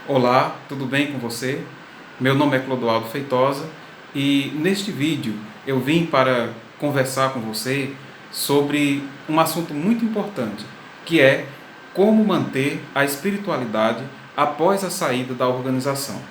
Olá, tudo bem com você? Meu nome é Clodoaldo Feitosa e neste vídeo eu vim para conversar com você sobre um assunto muito importante, que é como manter a espiritualidade após a saída da organização.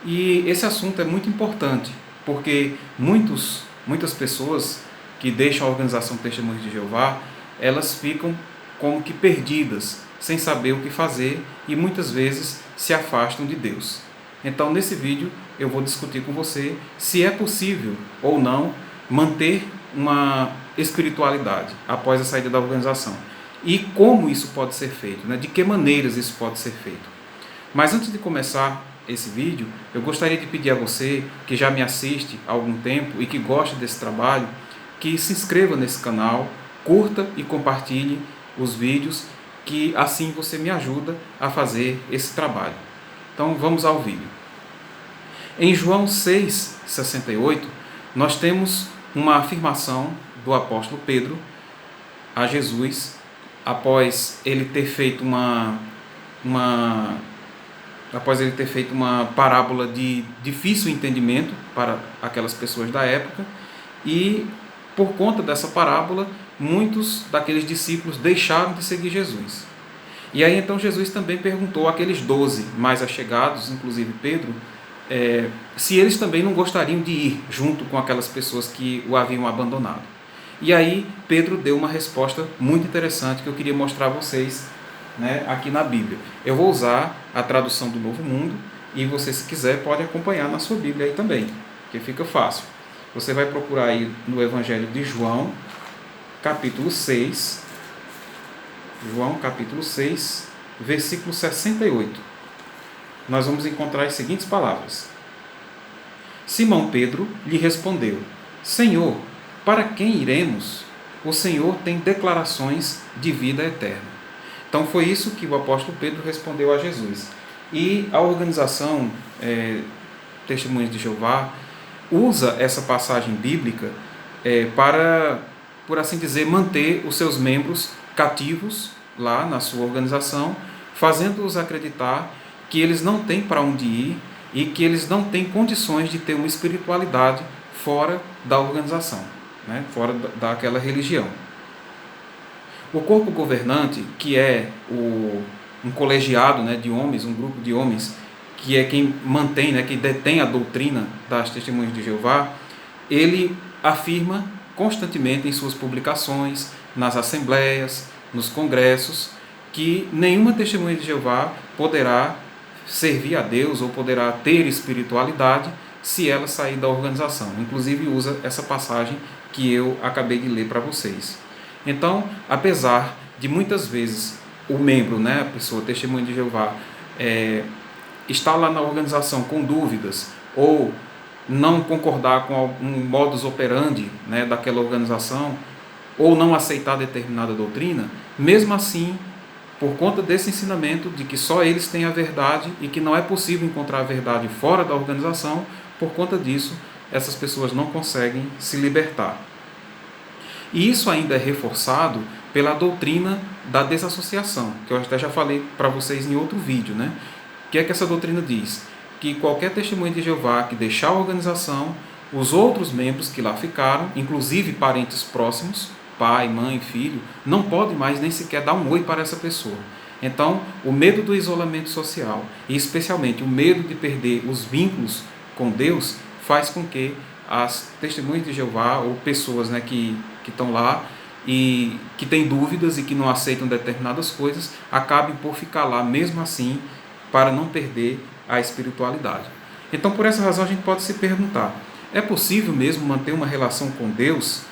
E esse assunto é muito importante, porque muitas pessoas que deixam a organização Testemunhos de Jeová, elas ficam como que perdidas, sem saber o que fazer e muitas vezes se afastam de Deus. Então, nesse vídeo, eu vou discutir com você se é possível ou não manter uma espiritualidade após a saída da organização e como isso pode ser feito, né? De que maneiras isso pode ser feito. Mas antes de começar esse vídeo, eu gostaria de pedir a você que já me assiste há algum tempo e que gosta desse trabalho, que se inscreva nesse canal, curta e compartilhe os vídeos, que assim você me ajuda a fazer esse trabalho. Então vamos ao vídeo. Em João 6,68, nós temos uma afirmação do apóstolo Pedro a Jesus, após ele ter feito uma parábola de difícil entendimento para aquelas pessoas da época, e por conta dessa parábola, muitos daqueles discípulos deixaram de seguir Jesus. E aí então Jesus também perguntou àqueles 12 mais achegados, inclusive Pedro, se eles também não gostariam de ir junto com aquelas pessoas que o haviam abandonado. E aí Pedro deu uma resposta muito interessante que eu queria mostrar a vocês, né, aqui na Bíblia. Eu vou usar a tradução do Novo Mundo e você, se quiser, pode acompanhar na sua Bíblia aí também, que fica fácil. Você vai procurar aí no Evangelho de João, capítulo 6, João capítulo 6, versículo 68. Nós vamos encontrar as seguintes palavras. Simão Pedro lhe respondeu: Senhor, para quem iremos? O Senhor tem declarações de vida eterna. Então foi isso que o apóstolo Pedro respondeu a Jesus. E a organização Testemunhas de Jeová usa essa passagem bíblica para, por assim dizer, manter os seus membros cativos lá na sua organização, fazendo-os acreditar que eles não têm para onde ir e que eles não têm condições de ter uma espiritualidade fora da organização, né? Fora daquela religião. O corpo governante, que é um colegiado, né, de homens, um grupo de homens, que é quem mantém, né, que detém a doutrina das Testemunhas de Jeová, ele afirma constantemente em suas publicações, nas assembleias, nos congressos, que nenhuma Testemunha de Jeová poderá servir a Deus ou poderá ter espiritualidade se ela sair da organização. Inclusive usa essa passagem que eu acabei de ler para vocês. Então, apesar de muitas vezes o membro, né, a pessoa Testemunha de Jeová, estar lá na organização com dúvidas ou não concordar com algum modus operandi, né, daquela organização, ou não aceitar determinada doutrina, mesmo assim, por conta desse ensinamento de que só eles têm a verdade e que não é possível encontrar a verdade fora da organização, por conta disso, essas pessoas não conseguem se libertar. E isso ainda é reforçado pela doutrina da desassociação, que eu até já falei para vocês em outro vídeo, né? O que é que essa doutrina diz? Que qualquer testemunha de Jeová que deixar a organização, os outros membros que lá ficaram, inclusive parentes próximos, pai, mãe, filho, não pode mais nem sequer dar um oi para essa pessoa. Então, o medo do isolamento social, e especialmente o medo de perder os vínculos com Deus, faz com que as testemunhas de Jeová, ou pessoas, né, que estão lá e que têm dúvidas e que não aceitam determinadas coisas, acabem por ficar lá mesmo assim, para não perder a espiritualidade. Então, por essa razão, a gente pode se perguntar: é possível mesmo manter uma relação com Deus,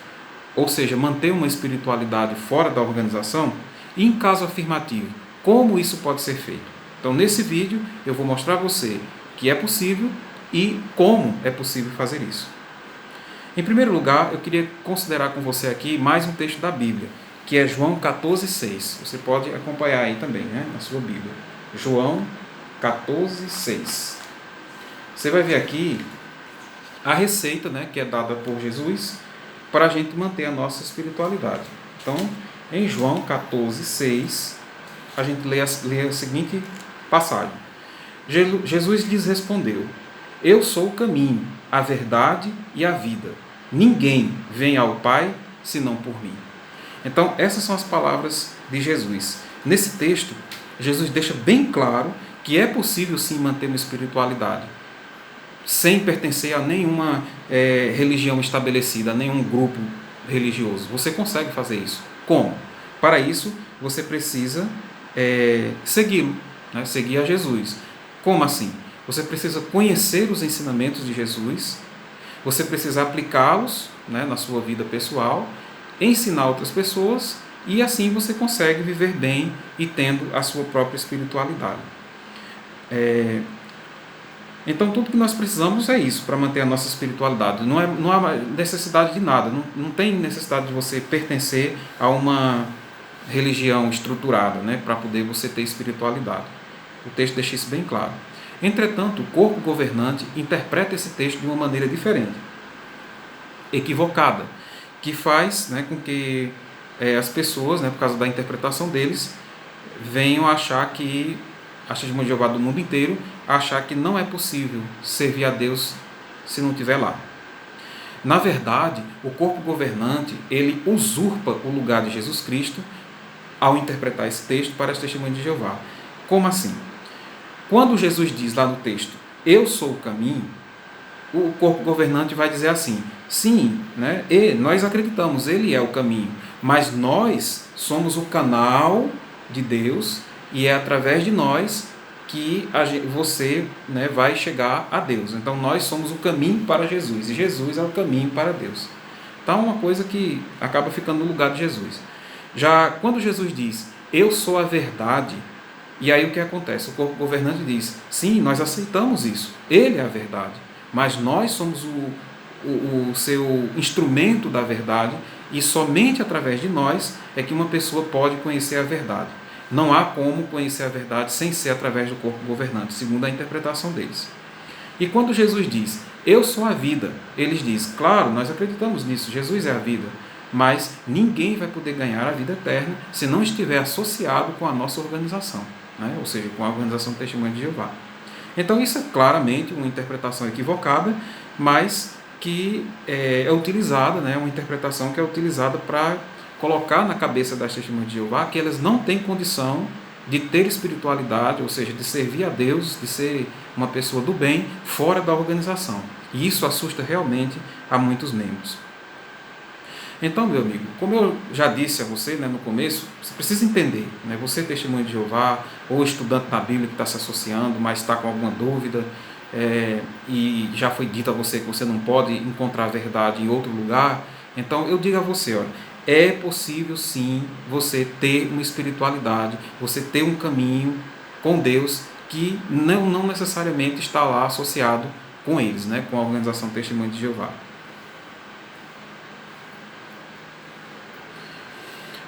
ou seja, manter uma espiritualidade fora da organização? E em caso afirmativo, como isso pode ser feito? Então, nesse vídeo, eu vou mostrar a você que é possível e como é possível fazer isso. Em primeiro lugar, eu queria considerar com você aqui mais um texto da Bíblia, que é João 14,6. Você pode acompanhar aí também, né, na sua Bíblia. João 14,6. Você vai ver aqui a receita, né, que é dada por Jesus para a gente manter a nossa espiritualidade. Então, em João 14,6, a gente lê a seguinte passagem. Jesus lhes respondeu: eu sou o caminho, a verdade e a vida. Ninguém vem ao Pai senão por mim. Então, essas são as palavras de Jesus. Nesse texto, Jesus deixa bem claro que é possível sim manter uma espiritualidade sem pertencer a nenhuma religião estabelecida, a nenhum grupo religioso. Você consegue fazer isso. Como? Para isso, você precisa segui-lo, né? Seguir a Jesus. Como assim? Você precisa conhecer os ensinamentos de Jesus, você precisa aplicá-los, né, na sua vida pessoal, ensinar outras pessoas, e assim você consegue viver bem e tendo a sua própria espiritualidade. Então, tudo que nós precisamos é isso para manter a nossa espiritualidade. Não há necessidade de nada, não tem necessidade de você pertencer a uma religião estruturada, né, para poder você ter espiritualidade. O texto deixa isso bem claro. Entretanto, o corpo governante interpreta esse texto de uma maneira diferente, equivocada, que faz, né, com que as pessoas, né, por causa da interpretação deles, venham a achar que, a Testemunha de Jeová do mundo inteiro, achar que não é possível servir a Deus se não estiver lá. Na verdade, o corpo governante, ele usurpa o lugar de Jesus Cristo ao interpretar esse texto para as Testemunhas de Jeová. Como assim? Quando Jesus diz lá no texto, eu sou o caminho, o corpo governante vai dizer assim, sim, né, e nós acreditamos, ele é o caminho, mas nós somos o canal de Deus e é através de nós que você, né, vai chegar a Deus. Então nós somos o caminho para Jesus e Jesus é o caminho para Deus. Então é uma coisa que acaba ficando no lugar de Jesus. Já quando Jesus diz, eu sou a verdade, e aí o que acontece? O corpo governante diz, sim, nós aceitamos isso, ele é a verdade, mas nós somos o seu instrumento da verdade e somente através de nós é que uma pessoa pode conhecer a verdade. Não há como conhecer a verdade sem ser através do corpo governante, segundo a interpretação deles. E quando Jesus diz, eu sou a vida, eles dizem, claro, nós acreditamos nisso, Jesus é a vida, mas ninguém vai poder ganhar a vida eterna se não estiver associado com a nossa organização, né? Ou seja, com a organização Testemunha de Jeová. Então isso é claramente uma interpretação equivocada, mas que é utilizada, né? Uma interpretação que é utilizada para colocar na cabeça das Testemunhas de Jeová que elas não têm condição de ter espiritualidade, ou seja, de servir a Deus, de ser uma pessoa do bem, fora da organização. E isso assusta realmente a muitos membros. Então, meu amigo, como eu já disse a você, né, no começo, você precisa entender, né, você testemunho de Jeová, ou estudante da Bíblia que está se associando, mas está com alguma dúvida, e já foi dito a você que você não pode encontrar a verdade em outro lugar, então eu digo a você, olha, é possível sim você ter uma espiritualidade, você ter um caminho com Deus que não necessariamente está lá associado com eles, né, com a organização Testemunho de Jeová.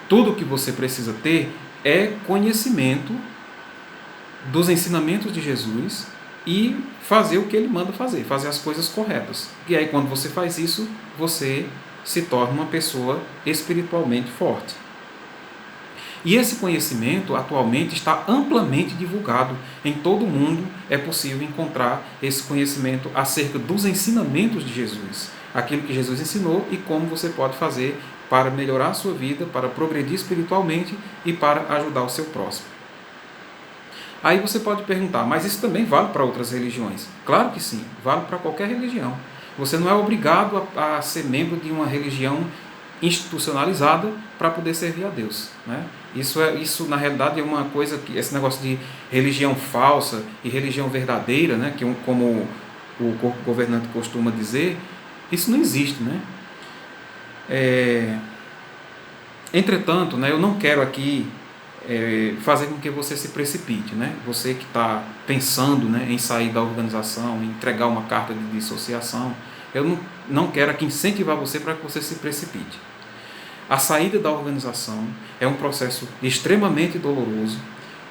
Tudo o que você precisa ter é conhecimento dos ensinamentos de Jesus e fazer o que ele manda fazer as coisas corretas. E aí, quando você faz isso, você se torna uma pessoa espiritualmente forte. E esse conhecimento atualmente está amplamente divulgado. Em todo o mundo é possível encontrar esse conhecimento acerca dos ensinamentos de Jesus, aquilo que Jesus ensinou e como você pode fazer para melhorar a sua vida, para progredir espiritualmente e para ajudar o seu próximo. Aí você pode perguntar, mas isso também vale para outras religiões? Claro que sim, vale para qualquer religião. Você não é obrigado a ser membro de uma religião institucionalizada para poder servir a Deus, né? Isso na realidade é uma coisa que esse negócio de religião falsa e religião verdadeira, né, que como o corpo governante costuma dizer, isso não existe, né? Entretanto, né, eu não quero aqui fazer com que você se precipite, né? Você que está pensando, né, em sair da organização, em entregar uma carta de dissociação, eu não quero aqui incentivar você para que você se precipite. A saída da organização é um processo extremamente doloroso,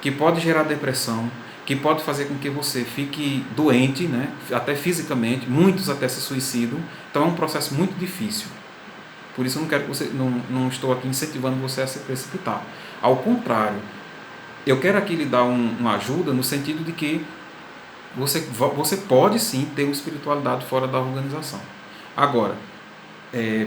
que pode gerar depressão, que pode fazer com que você fique doente, né, até fisicamente, muitos até se suicidam. Então é um processo muito difícil. Por isso eu não quero que você, não estou aqui incentivando você a se precipitar. Ao contrário, eu quero aqui lhe dar uma ajuda no sentido de que você pode sim ter uma espiritualidade fora da organização. Agora,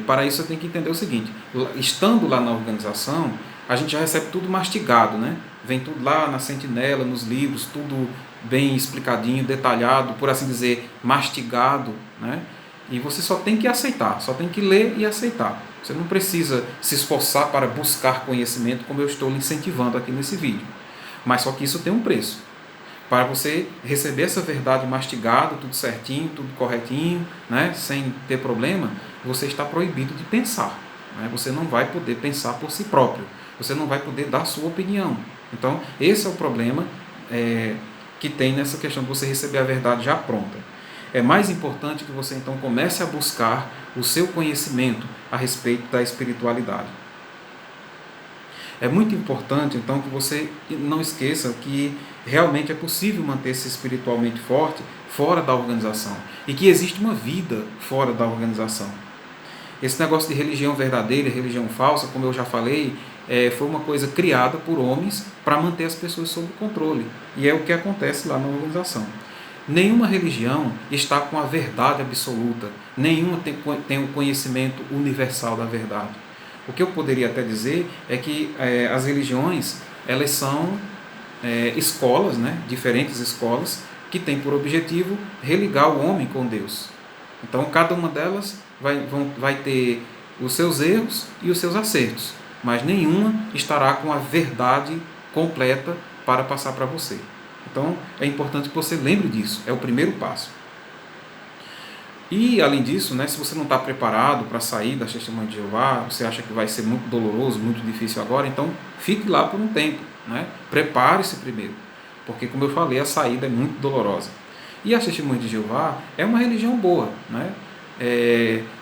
para isso você tem que entender o seguinte: estando lá na organização, a gente já recebe tudo mastigado, né? Vem tudo lá na sentinela, nos livros, tudo bem explicadinho, detalhado, por assim dizer, mastigado, né? E você só tem que aceitar, só tem que ler e aceitar. Você não precisa se esforçar para buscar conhecimento, como eu estou lhe incentivando aqui nesse vídeo. Mas só que isso tem um preço. Para você receber essa verdade mastigada, tudo certinho, tudo corretinho, né, sem ter problema, você está proibido de pensar. Né? Você não vai poder pensar por si próprio. Você não vai poder dar sua opinião. Então, esse é o problema que tem nessa questão de você receber a verdade já pronta. É mais importante que você então comece a buscar o seu conhecimento a respeito da espiritualidade. É muito importante, então, que você não esqueça que realmente é possível manter-se espiritualmente forte fora da organização e que existe uma vida fora da organização. Esse negócio de religião verdadeira e religião falsa, como eu já falei, foi uma coisa criada por homens para manter as pessoas sob controle. E é o que acontece lá na organização. Nenhuma religião está com a verdade absoluta, nenhuma tem o conhecimento universal da verdade. O que eu poderia até dizer é que as religiões, elas são escolas, né, diferentes escolas, que têm por objetivo religar o homem com Deus. Então, cada uma delas vai ter os seus erros e os seus acertos, mas nenhuma estará com a verdade completa para passar para você. Então, é importante que você lembre disso, é o primeiro passo. E, além disso, né, se você não está preparado para sair das Testemunhas de Jeová, você acha que vai ser muito doloroso, muito difícil agora, então fique lá por um tempo. Né? Prepare-se primeiro, porque, como eu falei, a saída é muito dolorosa. E as Testemunhas de Jeová é uma religião boa. Né?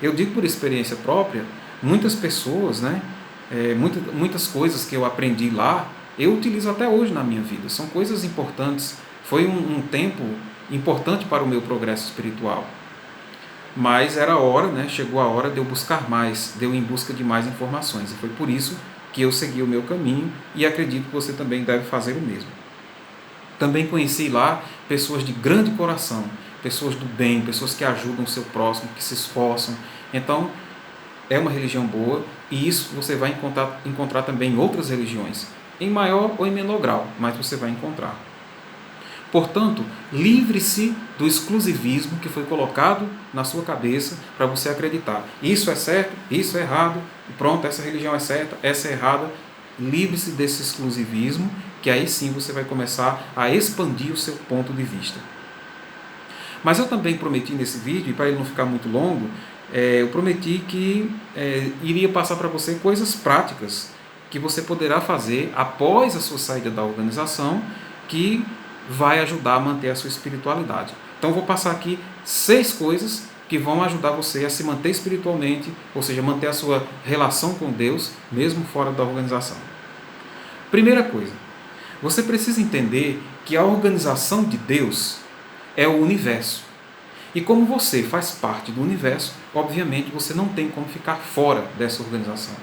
Eu digo por experiência própria, muitas pessoas, né, muitas coisas que eu aprendi lá, eu utilizo até hoje na minha vida. São coisas importantes. Foi um tempo importante para o meu progresso espiritual. Mas era a hora, né? Chegou a hora de eu buscar mais, de eu ir em busca de mais informações. E foi por isso que eu segui o meu caminho e acredito que você também deve fazer o mesmo. Também conheci lá pessoas de grande coração, pessoas do bem, pessoas que ajudam o seu próximo, que se esforçam. Então, é uma religião boa e isso você vai encontrar também em outras religiões, em maior ou em menor grau, mas você vai encontrar. Portanto, livre-se do exclusivismo que foi colocado na sua cabeça para você acreditar. Isso é certo, isso é errado, pronto, essa religião é certa, essa é errada. Livre-se desse exclusivismo, que aí sim você vai começar a expandir o seu ponto de vista. Mas eu também prometi nesse vídeo, e para ele não ficar muito longo, eu prometi que iria passar para você coisas práticas que você poderá fazer após a sua saída da organização, que vai ajudar a manter a sua espiritualidade. Então eu vou passar aqui 6 coisas que vão ajudar você a se manter espiritualmente, ou seja, manter a sua relação com Deus, mesmo fora da organização. Primeira coisa, você precisa entender que a organização de Deus é o universo. E como você faz parte do universo, obviamente você não tem como ficar fora dessa organização.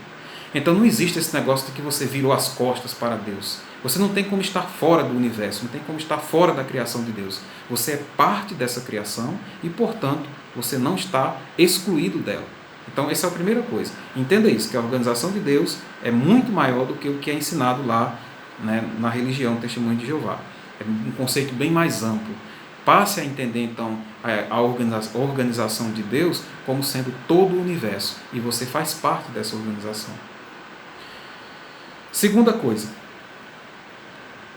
Então não existe esse negócio de que você virou as costas para Deus. Você não tem como estar fora do universo, não tem como estar fora da criação de Deus. Você é parte dessa criação e, portanto, você não está excluído dela. Então, essa é a primeira coisa. Entenda isso, que a organização de Deus é muito maior do que o que é ensinado lá, né, na religião Testemunha de Jeová. É um conceito bem mais amplo. Passe a entender, então, a organização de Deus como sendo todo o universo. E você faz parte dessa organização. Segunda coisa.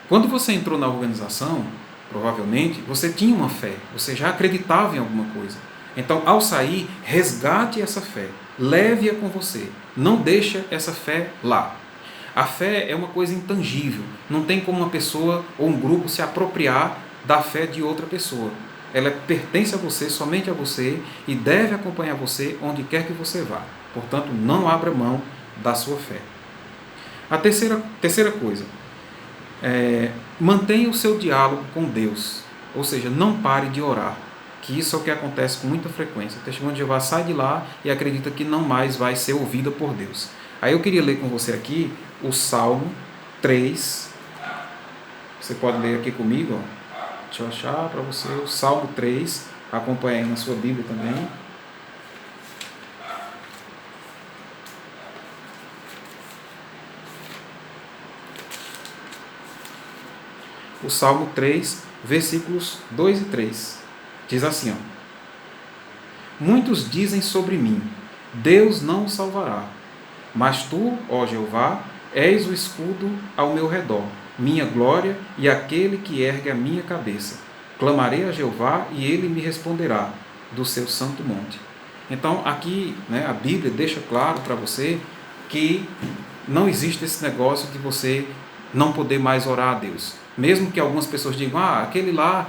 Quando você entrou na organização, provavelmente, você tinha uma fé. Você já acreditava em alguma coisa. Então, ao sair, resgate essa fé. Leve-a com você. Não deixe essa fé lá. A fé é uma coisa intangível. Não tem como uma pessoa ou um grupo se apropriar da fé de outra pessoa. Ela pertence a você, somente a você, e deve acompanhar você onde quer que você vá. Portanto, não abra mão da sua fé. A terceira coisa, mantenha o seu diálogo com Deus. Ou seja, não pare de orar. Que isso é o que acontece com muita frequência. O Testemunho de Jeová sai de lá e acredita que não mais vai ser ouvida por Deus. Aí eu queria ler com você aqui o Salmo 3. Você pode ler aqui comigo, ó, Deixa eu achar para você o Salmo 3, acompanha aí na sua Bíblia também. O Salmo 3, versículos 2 e 3. Diz assim, ó: Muitos dizem sobre mim, Deus não o salvará. Mas tu, ó Jeová, és o escudo ao meu redor, minha glória e aquele que ergue a minha cabeça. Clamarei a Jeová e ele me responderá do seu santo monte. Então, aqui, né, a Bíblia deixa claro para você que não existe esse negócio de você não poder mais orar a Deus. Mesmo que algumas pessoas digam, aquele lá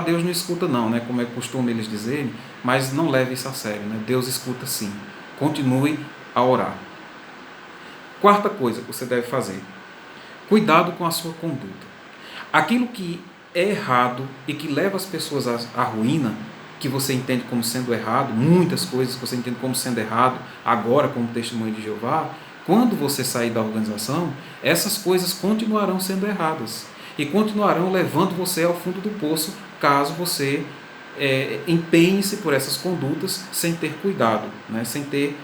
Deus não escuta não, né, como é costume eles dizerem, mas não leve isso a sério, né? Deus escuta sim. Continue a orar. Quarta coisa que você deve fazer: cuidado com a sua conduta. Aquilo que é errado e que leva as pessoas à ruína, que você entende como sendo errado, muitas coisas que você entende como sendo errado, agora como testemunho de Jeová, quando você sair da organização, essas coisas continuarão sendo erradas e continuarão levando você ao fundo do poço, caso você empenhe-se por essas condutas sem ter cuidado, né, sem ter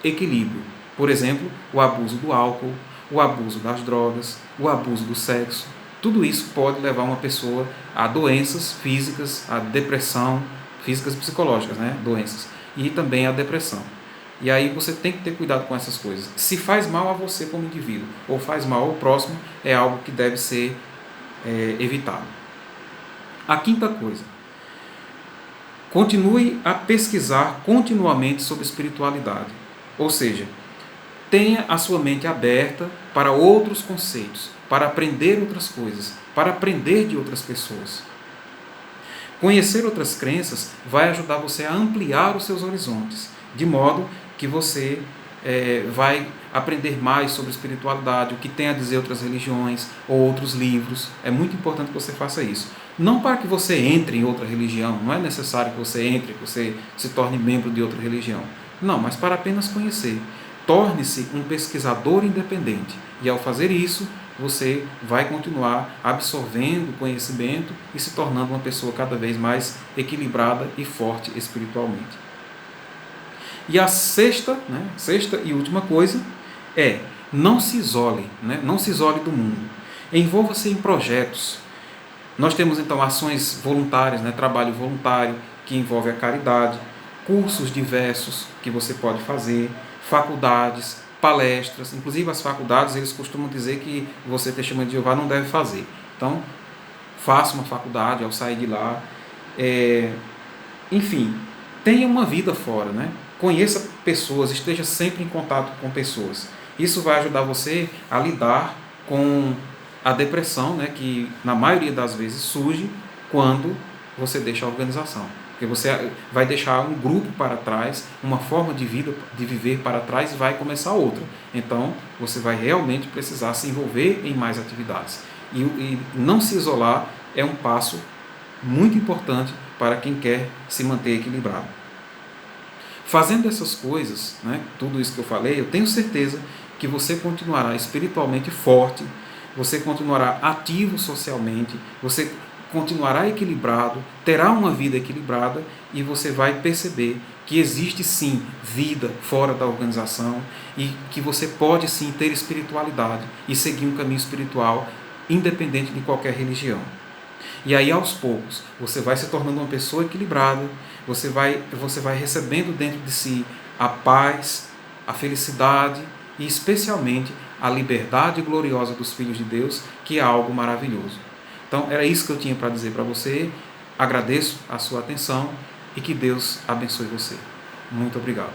equilíbrio. Por exemplo, o abuso do álcool, o abuso das drogas, o abuso do sexo. Tudo isso pode levar uma pessoa a doenças físicas, a depressão, físicas e psicológicas, né? Doenças, e também a depressão. E aí você tem que ter cuidado com essas coisas. Se faz mal a você como indivíduo, ou faz mal ao próximo, é algo que deve ser evitado. A quinta coisa: continue a pesquisar continuamente sobre espiritualidade. Ou seja, tenha a sua mente aberta para outros conceitos, para aprender outras coisas, para aprender de outras pessoas. Conhecer outras crenças vai ajudar você a ampliar os seus horizontes, de modo que você vai aprender mais sobre espiritualidade, o que tem a dizer outras religiões ou outros livros. É muito importante que você faça isso. Não para que você entre em outra religião, não é necessário que você entre, que você se torne membro de outra religião. Não, mas para apenas conhecer. Torne-se um pesquisador independente. E ao fazer isso, você vai continuar absorvendo conhecimento e se tornando uma pessoa cada vez mais equilibrada e forte espiritualmente. E a sexta e última coisa é: não se isole, né? Não se isole do mundo. Envolva-se em projetos. Nós temos então ações voluntárias, né? Trabalho voluntário, que envolve a caridade, cursos diversos que você pode fazer, faculdades, palestras. Inclusive as faculdades, eles costumam dizer que você, testemunho de Jeová, não deve fazer. Então, faça uma faculdade ao sair de lá. Enfim, tenha uma vida fora, né? Conheça pessoas, esteja sempre em contato com pessoas. Isso vai ajudar você a lidar com a depressão, né, que na maioria das vezes surge quando você deixa a organização. Porque você vai deixar um grupo para trás, uma forma de vida, de viver para trás, e vai começar outra. Então, você vai realmente precisar se envolver em mais atividades. E não se isolar é um passo muito importante para quem quer se manter equilibrado. Fazendo essas coisas, né, tudo isso que eu falei, eu tenho certeza que você continuará espiritualmente forte, você continuará ativo socialmente, você continuará equilibrado, terá uma vida equilibrada e você vai perceber que existe sim vida fora da organização e que você pode sim ter espiritualidade e seguir um caminho espiritual independente de qualquer religião. E aí, aos poucos, você vai se tornando uma pessoa equilibrada, você vai recebendo dentro de si a paz, a felicidade e especialmente a liberdade gloriosa dos filhos de Deus, que é algo maravilhoso. Então, era isso que eu tinha para dizer para você. Agradeço a sua atenção e que Deus abençoe você. Muito obrigado.